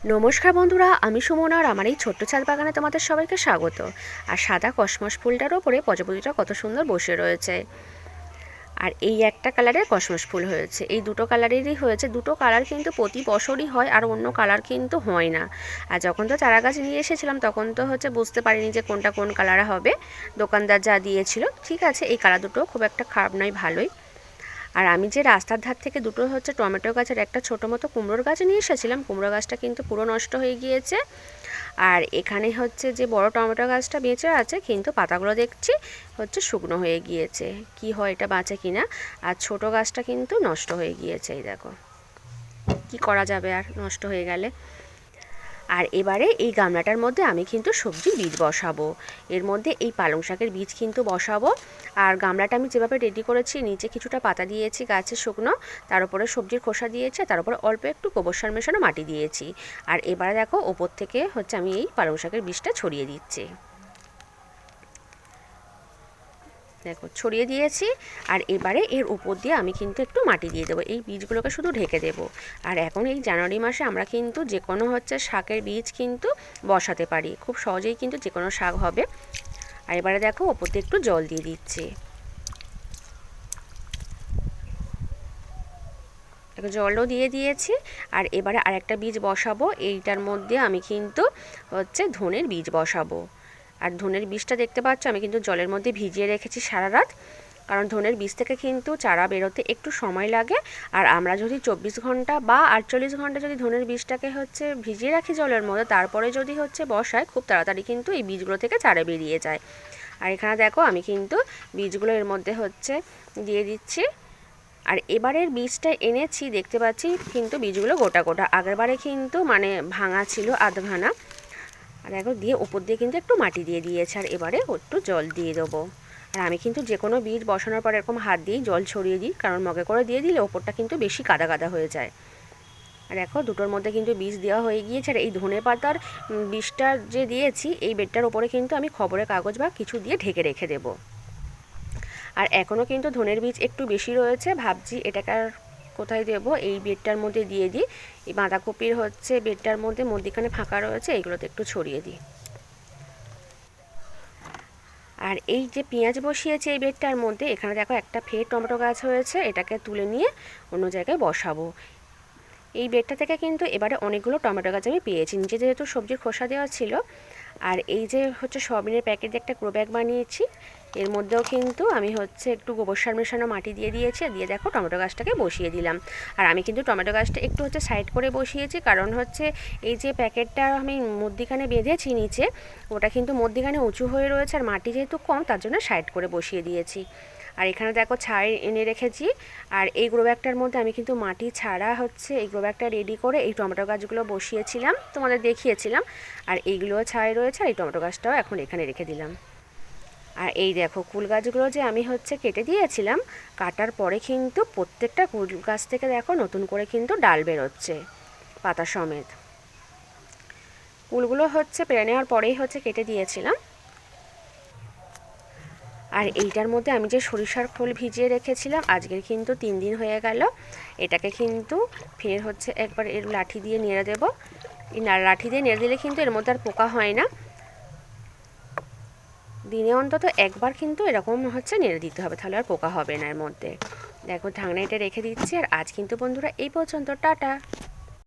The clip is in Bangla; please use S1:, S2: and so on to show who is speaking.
S1: নমস্কার বন্ধুরা, আমি সুমনা আর আমার এই ছোট্ট ছাদ বাগানে তোমাদের সবাইকে স্বাগত। আর সাদা কসমস ফুলটার ওপরে প্রজাপতিটা কত সুন্দর বসে রয়েছে। আর এই একটা কালারের কসমস ফুল হয়েছে, এই দুটো কালারেরই হয়েছে। দুটো কালার কিন্তু প্রতি বছরই হয়, আর অন্য কালার কিন্তু হয় না। আর যখন তো চারা গাছ নিয়ে এসেছিলাম তখন তো বুঝতে পারিনি যে কোনটা কোন কালার হবে। দোকানদার যা দিয়েছিল ঠিক আছে, এই কালার দুটো খুব একটা খারাপ নয়, ভালোই। আর আমি যে রাস্তার ধার থেকে দুটো টমেটো গাছের একটা ছোটো মতো কুমড়োর গাছ নিয়ে এসেছিলাম, কুমড়ো গাছটা কিন্তু পুরো নষ্ট হয়ে গিয়েছে। আর এখানে যে বড় টমেটো গাছটা বেঁচে আছে, কিন্তু পাতাগুলো দেখছি শুকনো হয়ে গিয়েছে। কি হয় এটা বাঁচে কিনা। আর ছোট গাছটা কিন্তু নষ্ট হয়ে গিয়েছে, এই দেখো। কি করা যাবে আর, নষ্ট হয়ে গেলে। আর এবারে এই গামলাটার মধ্যে আমি কিন্তু সবজির বীজ বসাবো। এর মধ্যে এই পালং শাকের বীজ কিন্তু বসাবো। আর গামলাটা আমি যেভাবে রেডি করেছি, নিচে কিছুটা পাতা দিয়েছি গাছের শুকনো, তার উপরে সবজির খোসা দিয়েছি, তার উপরে অল্প একটু গোবর সার মেশানো মাটি দিয়েছি। আর এবারে দেখো ওপর থেকে আমি এই পালং শাকের বীজটা ছড়িয়ে দিচ্ছি। দেখো ছড়িয়ে দিয়েছি। আর এবারে এর উপর দিয়ে আমি কিন্তু একটু মাটি দিয়ে দেবো, এই বীজগুলোকে শুধু ঢেকে দেবো। আর এখন এই জানুয়ারি মাসে আমরা কিন্তু যে কোনো শাকের বীজ কিন্তু বসাতে পারি, খুব সহজেই কিন্তু যে কোনো শাক হবে। আর এবারে দেখো ওপর দিয়ে একটু জল দিয়ে দিচ্ছি, জলও দিয়ে দিয়েছি। আর এবারে আরেকটা বীজ বসাবো, এইটার মধ্যে আমি কিন্তু ধনের বীজ বসাবো। আর ধনের বীজটা দেখতে পাচ্ছ আমি কিন্তু জলের মধ্যে ভিজিয়ে রেখেছি সারা রাত, কারণ ধনের বীজ থেকে কিন্তু চারা বেরোতে একটু সময় লাগে। আর আমরা যদি 24 ঘন্টা বা 48 ঘন্টা যদি ধনের বীজটাকে ভিজিয়ে রাখি জলের মধ্যে, তারপরে যদি বসায়, খুব তাড়াতাড়ি কিন্তু এই বীজগুলো থেকে চারা বেরিয়ে যায়। আর এখানে দেখো আমি কিন্তু বীজগুলো এর মধ্যে দিয়ে দিচ্ছি। আর এবারের বীজটা এনেছি, দেখতে পাচ্ছি কিন্তু বীজগুলো গোটা গোটা, আগেরবারে কিন্তু ভাঙা ছিল আধখানা। আর দেখো দিয়ে উপর দিয়ে কিন্তু একটু মাটি দিয়ে দিয়েছে। আর এবারে একটু জল দিয়ে দেবো। আর আমি কিন্তু যে কোনো বীজ বসানোর পর এরকম হাত দিয়েই জল ছড়িয়ে দিই, কারণ মগে করে দিয়ে দিলে ওপরটা কিন্তু বেশি কাদা কাদা হয়ে যায়। আর দেখো দুটোর মধ্যে কিন্তু বীজ দেওয়া হয়ে গিয়েছে। আর এই ধনে পাতার বীজটা যে দিয়েছি, এই বেডটার ওপরে কিন্তু আমি খবরের কাগজ বা কিছু দিয়ে ঢেকে রেখে দেবো। আর এখনও কিন্তু ধনের বীজ একটু বেশি রয়েছে, ভাবছি এটাকে আর কোথায় দেব, এই বেডটার মধ্যে দিয়ে দিই। এই বাঁধাকপির বেডটার মধ্যে মধ্যিখানে ফাঁকা রয়েছে, এইগুলোতে একটু ছড়িয়ে দিই। আর এই যে পেঁয়াজ বসিয়েছে এই বেডটার মধ্যে, এখানে দেখো একটা ফের টমেটো গাছ হয়েছে, এটাকে তুলে নিয়ে অন্য জায়গায় বসাবো। এই বেডটা থেকে কিন্তু এবারে অনেকগুলো টমেটো গাছ আমি পেয়েছি, নিচে যেহেতু সবজির খোসা দেওয়া ছিল। আর এই যে সয়াবিনের প্যাকেট দিয়ে একটা গ্রো ব্যাগ বানিয়েছি, এর মধ্যেও কিন্তু আমি একটু গোবর সার মেশানো মাটি দিয়ে দিয়েছি। দিয়ে দেখো টমেটো গাছটাকে বসিয়ে দিলাম। আর আমি কিন্তু টমেটো গাছটা একটু সাইড করে বসিয়েছি, কারণ এই যে প্যাকেটটা আমি মধ্যিখানে বেঁধেছি নিচে, ওটা কিন্তু মধ্যিখানে উঁচু হয়ে রয়েছে, আর মাটি যেহেতু কম তার জন্য সাইড করে বসিয়ে দিয়েছি। আর এখানে দেখো ছাই এনে রেখেছি। আর এই গ্রো ব্যাগটার মধ্যে আমি কিন্তু মাটি ছাড়া এই গ্রো ব্যাগটা রেডি করে এই টমেটো গাছগুলো বসিয়েছিলাম, তোমাদের দেখিয়েছিলাম। আর এইগুলোও ছাই রয়েছে, আর এই টমেটো গাছটাও এখন এখানে রেখে দিলাম। আর এই দেখো কুল গাছগুলো যে আমি কেটে দিয়েছিলাম, কাটার পরে কিন্তু প্রত্যেকটা কুল গাছ থেকে দেখো নতুন করে কিন্তু ডাল বেরোচ্ছে, পাতা সমেত। কুলগুলো পেরে নেওয়ার পরেই কেটে দিয়েছিলাম। আর এইটার মধ্যে আমি যে সরিষার খোল ভিজিয়ে রেখেছিলাম, আজকের কিন্তু 3 দিন হয়ে গেল। এটাকে কিন্তু ফের একবার এর লাঠি দিয়ে নেড়ে দেবো। এই লাঠি দিয়ে নেড়ে দিলে কিন্তু এর মধ্যে আর পোকা হয় না। দিনে অন্তত একবার কিন্তু এরকম নেড়ে দিতে হবে, তাহলে আর পোকা হবে না এর মধ্যে। দেখো ঢাকনা এটা রেখে দিচ্ছি। আর আজ কিন্তু বন্ধুরা এই পর্যন্ত, টাটা।